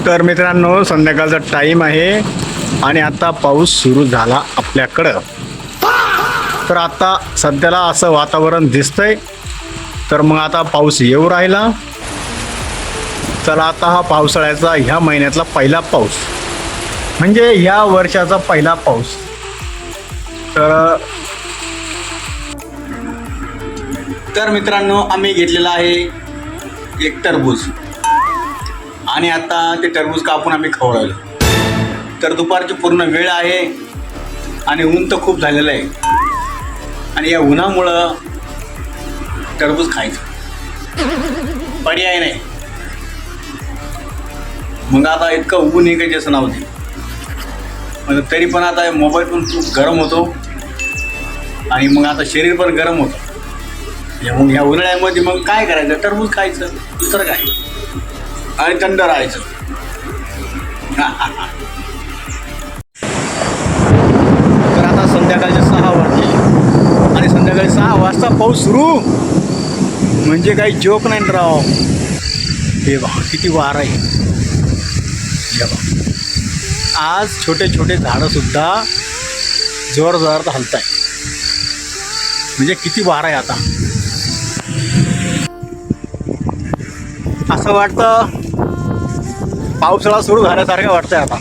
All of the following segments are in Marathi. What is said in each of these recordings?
तर मित्रांनो, संध्याकाळचा टाइम आहे आणि आता पाऊस सुरू झाला आपल्याकडं. तर आता सध्याला असं वातावरण दिसतंय. तर मग आता पाऊस येऊ राहिला. चला, आता हा पावसाळ्याचा ह्या महिन्यातला पहिला पाऊस, म्हणजे ह्या वर्षाचा पहिला पाऊस. तर मित्रांनो, आम्ही घेतलेला आहे एक टरबूज आणि आता ते टरबूज कापून आम्ही खाऊ राहिलो. तर दुपारची पूर्ण वेळ आहे आणि ऊन तर खूप झालेलं आहे आणि या उन्हामुळं टरबूज खायचं पर्याय नाही. मग आता इतकं ऊन आहे का ज्याचं नाव नाही. म्हणजे तरी पण आता मोबाईल पण खूप गरम होतो आणि मग आता शरीर पण गरम होतं. मग ह्या उन्हाळ्यामध्ये मग काय करायचं, टरबूज खायचं, दुसरं काय, आणि थंड राहायचं. तर आता संध्याकाळचे 6 वाजले आणि संध्याकाळी 6 वाजता पाऊस सुरू म्हणजे काही जोक नाही राव. हे बा किती वार आहे. हे बा, आज छोटे छोटे झाडंसुद्धा जोरजोरात हलत आहे. म्हणजे किती वार आहे. आता असं वाटतं पावसाळा सुरू झाल्यासारखं वाटतंय. आता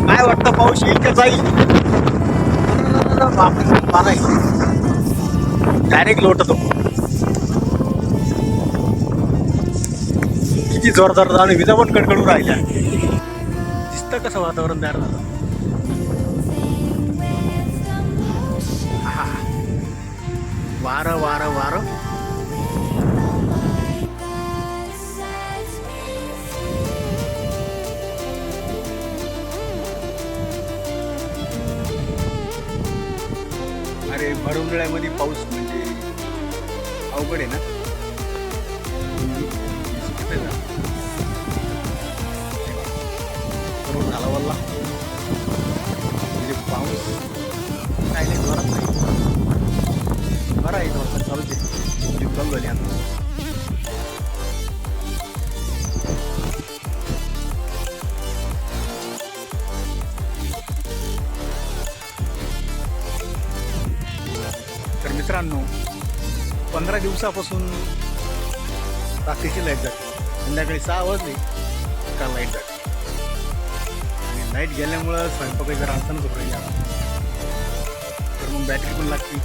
काय वाटतं, पाऊस येईल का जाईल. बापरे, डायरेक्ट लोटतो. किती जोरदार आणि विजा पण कडकडून राहिल्या. दिसतं कसं वातावरण तयार झालं. वारं वारं वारं. अरे, भर उन्हाळ्यामध्ये पाऊस म्हणजे अवघड आहे ना. रोड झाला वल्ला म्हणजे पाऊस काय नाही, जोरात नाही. बरं आहे, जोरात चालू दे. चालू झाली आता. तर मित्रांनो, 15 दिवसापासून रात्रीची लाईट जाते. संध्याकाळी 6 वाजले का लाईट जाते. आणि लाईट गेल्यामुळं स्वयंपाकाची जरा अडचणच होत राहिली आता. तर मग बॅटरी पण लागते.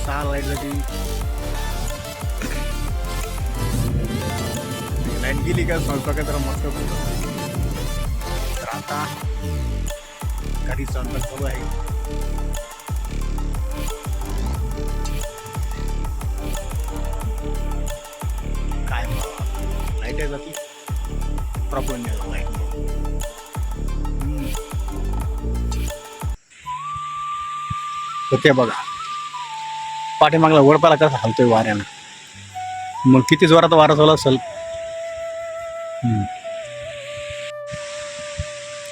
6 लाईट जाते. लाईट गेली का स्वयंपाकात जरा मस्त होतं. तर आता घरी स्वयंपाक चालू आहे. लाईट आहे जाती, प्रॉब्लेम नाही लाईट. तर ते बघा, पाठीमागला वडपाला कसा हलतोय वाऱ्यानं. मग किती जोरात वारा चालू असेल.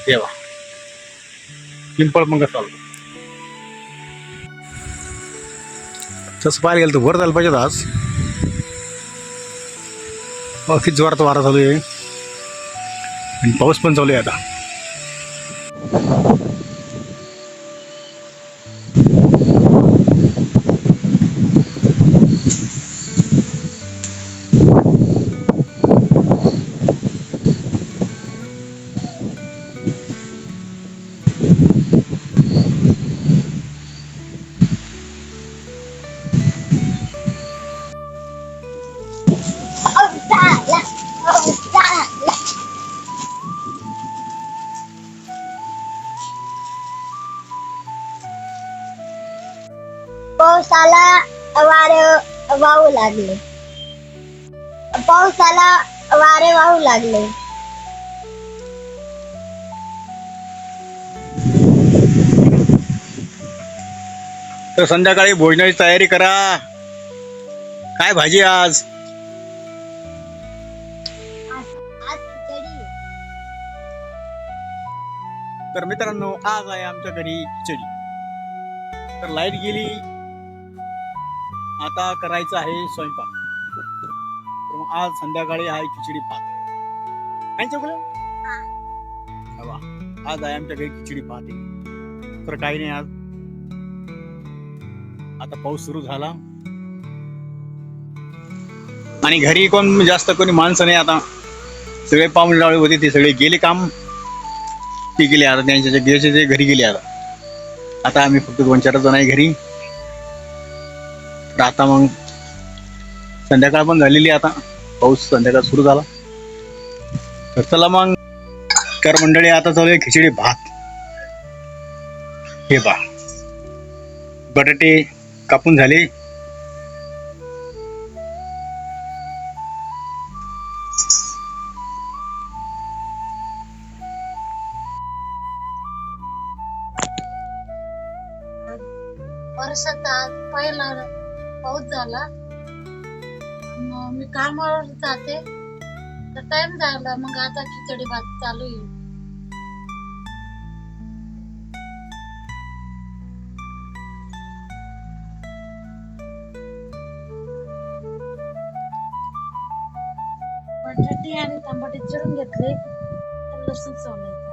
तेव्हा पिंपळ मग चालतो. तसं पाहायला गेलं तर वर जायला पाहिजे आज. किती जोरात वारा चालू आहे आणि पाऊस पण चालू आहे आता. पावसाला वारे वाहू लागले. पावसाला वारे वाहू लागले. तर संध्याकाळी भोजनाची तयारी करा. काय भाजी आज. आज खिचडी. तर मित्रांनो, आज आहे आमच्या घरी खिचडी. तर लाईट गेली, आता करायचं आहे स्वयंपाक. तर मग आज संध्याकाळी आहे खिचडी भात. नाही चुकलं वा. आज आहे आमच्या घरी खिचडी पाहते तर काही नाही. आज आता पाऊस सुरू झाला आणि घरी कोण जास्त कोणी माणसं नाही. आता सगळे पाहुणे लावले होते ते सगळे गेले काम, ते गेले आता त्यांच्या जे घरी गेले. आता आम्ही फक्त 2-4 जण आहे घरी. तर आता मग संध्याकाळ पण झालेली, आता पाऊस संध्याकाळ सुरू झाला. तर चला मग कर मंडळी, आता चालू आहे खिचडी भात. हे पहा बटाटे कापून झाले. वर्षात आज पहिला पाऊस झाला. मग मी कामावर जाते तर टाइम झाला, मग आता खिचडी भात चालू आहे. बटाटे आणि टमाटे चिरून घेतले, लसूण सोलायचं.